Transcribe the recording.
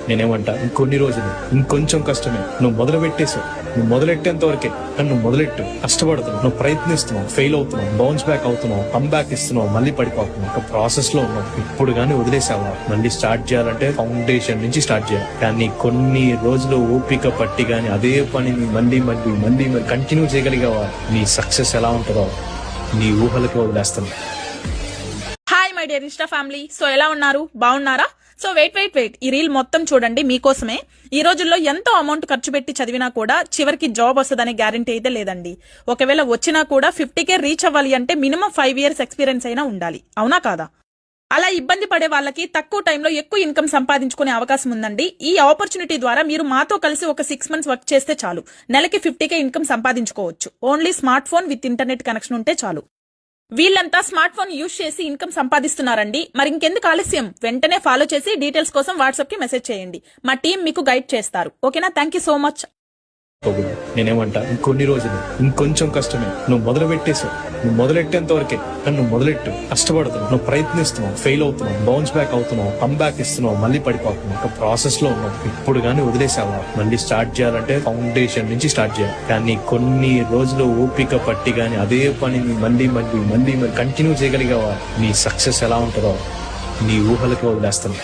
నేనేమంటా ఇంకొన్ని రోజులు ఇంకొంచెం కష్టమే. నువ్వు మొదలు పెట్టేసావు, నువ్వు మొదలెట్టేంత వరకే. కానీ నువ్వు మొదలెట్టు, కష్టపడుతున్నావు, నువ్వు ప్రయత్నిస్తున్నావు, ఫెయిల్ అవుతున్నావు, బౌన్స్ బ్యాక్ అవుతున్నావు, కమ్ బ్యాక్ ఇస్తున్నావు, మళ్ళీ పడిపోతున్నావు. ఒక ప్రాసెస్ లో ఉన్నావు. ఇప్పుడు కానీ వదిలేసావా, మళ్ళీ స్టార్ట్ చేయాలంటే ఫౌండేషన్ నుంచి స్టార్ట్ చేయాలి. కానీ కొన్ని రోజులు ఓపిక పట్టి కానీ అదే పనిని మళ్ళీ మళ్ళీ మళ్ళీ మళ్ళీ కంటిన్యూ చేయగలిగావా, నీ సక్సెస్ ఎలా ఉంటుందో నీ ఊహలకి వదిలేస్తాను. Hi my dear Insta family. So ఎలా ఉన్నారు, బాగున్నారా? సో వెయిట్ ఈ రీల్ మొత్తం చూడండి, మీకోసమే. ఈ రోజుల్లో ఎంతో అమౌంట్ ఖర్చు పెట్టి చదివినా కూడా చివరికి జాబ్ వస్తుందనే గ్యారంటీ అయితే లేదండి. ఒకవేళ వచ్చినా కూడా 50K రీచ్ అవ్వాలి అంటే మినిమం 5 years ఎక్స్పీరియన్స్ అయినా ఉండాలి, అవునా కాదా? అలా ఇబ్బంది పడే వాళ్ళకి తక్కువ టైంలో ఎక్కువ ఇన్కమ్ సంపాదించుకునే అవకాశం ఉందండి. ఈ ఆపర్చునిటీ ద్వారా మీరు మాతో కలిసి ఒక 6 months వర్క్ చేస్తే చాలు, నెలకి 50K ఇన్కమ్ సంపాదించుకోవచ్చు. Only smart phone with internet connection ఉంటే చాలు. వీళ్ళంతా స్మార్ట్ ఫోన్ యూజ్ చేసి ఇన్కమ్ సంపాదిస్తున్నారండి. మరి ఇంకెందుకు ఆలస్యం, వెంటనే ఫాలో చేసి డీటెయిల్స్ కోసం వాట్సాప్ కి మెసేజ్ చేయండి. మా టీం మీకు గైడ్ చేస్తారు. ఓకేనా? Thank you so much. నేనేమంటా ఇంకొన్ని రోజులు ఇంకొంచెం కష్టమే. నువ్వు మొదలు పెట్టేసావు, నువ్వు మొదలెట్టేంత వరకే. కానీ నువ్వు మొదలెట్టు, కష్టపడుతున్నావు, నువ్వు ప్రయత్నిస్తున్నావు, ఫెయిల్ అవుతున్నావు, బౌన్స్ బ్యాక్ అవుతున్నావు, కమ్ బ్యాక్ ఇస్తున్నావు, మళ్ళీ పడిపోతున్నావు. ఒక ప్రాసెస్ లో ఉన్నావు. ఇప్పుడు కానీ వదిలేసావా, మళ్ళీ స్టార్ట్ చేయాలంటే ఫౌండేషన్ నుంచి స్టార్ట్ చేయాలి. కానీ కొన్ని రోజులు ఓపిక పట్టి కానీ అదే పనిని మళ్ళీ మళ్ళీ మళ్ళీ మళ్ళీ కంటిన్యూ చేయగలిగావా, నీ సక్సెస్ ఎలా ఉంటుందో నీ ఊహలకి వదిలేస్తాను.